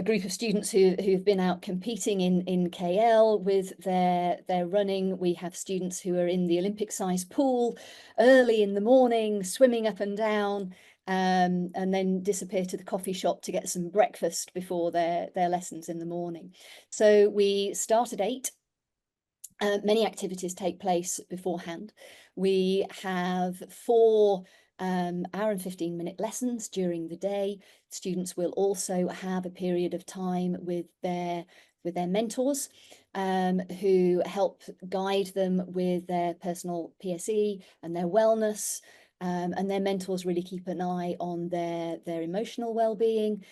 group of students who've been out competing in KL with their running. We have students who are in the Olympic-sized pool early in the morning, swimming up and down, and then disappear to the coffee shop to get some breakfast before their lessons in the morning. So we start at 8. Many activities take place beforehand. We have 4 hour and 15-minute lessons during the day. Students will also have a period of time with their mentors, who help guide them with their personal PSE and their wellness, and their mentors really keep an eye on their emotional well-being.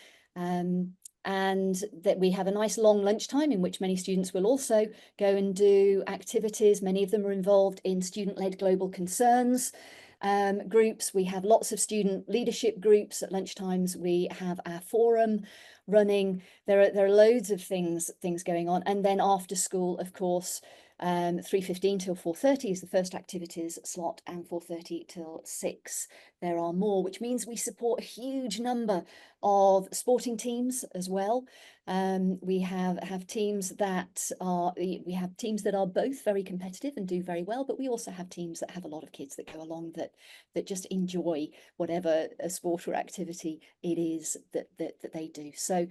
And that we have a nice long lunchtime in which many students will also go and do activities. Many of them are involved in student-led global concerns groups. We have lots of student leadership groups at lunchtimes. We have our forum running. There are loads of things going on. And then after school, of course, 3:15 till 4:30 is the first activities slot, and 4:30 till 6 there are more, which means we support a huge number of sporting teams as well. We have teams that are both very competitive and do very well, but we also have teams that have a lot of kids that go along that just enjoy whatever a sport or activity it is that they do. So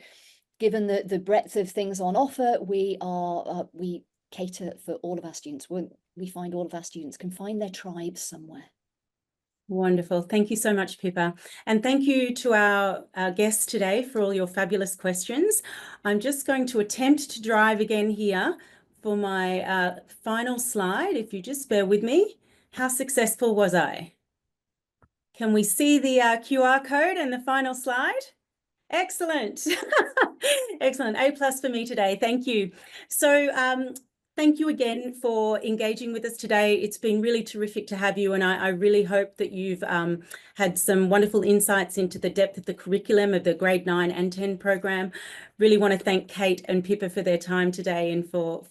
given the breadth of things on offer, we cater for all of our students. We find all of our students can find their tribe somewhere. Wonderful. Thank you so much, Pippa. And thank you to our guests today for all your fabulous questions. I'm just going to attempt to drive again here for my final slide. If you just bear with me. How successful was I? Can we see the QR code and the final slide? Excellent. Excellent. A+ for me today. Thank you. So thank you again for engaging with us today. It's been really terrific to have you, and I really hope that you've had some wonderful insights into the depth of the curriculum of the grade 9 and 10 program. Really want to thank Kate and Pippa for their time today and for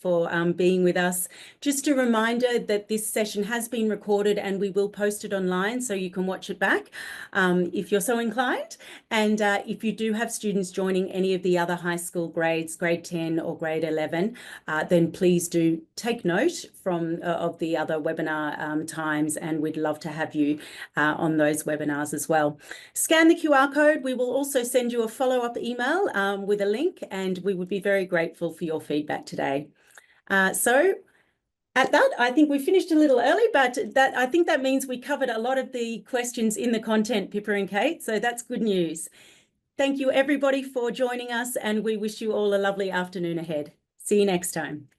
being with us. Just a reminder that this session has been recorded and we will post it online so you can watch it back if you're so inclined. And if you do have students joining any of the other high school grades, grade 10 or grade 11, then please do take note of the other webinar times, and we'd love to have you on those webinars as well. Scan the QR code. We will also send you a follow-up email with a link, and we would be very grateful for your feedback today. So at that, I think we finished a little early, but I think that means we covered a lot of the questions in the content, Pippa and Kate, so that's good news. Thank you everybody for joining us, and we wish you all a lovely afternoon ahead. See you next time.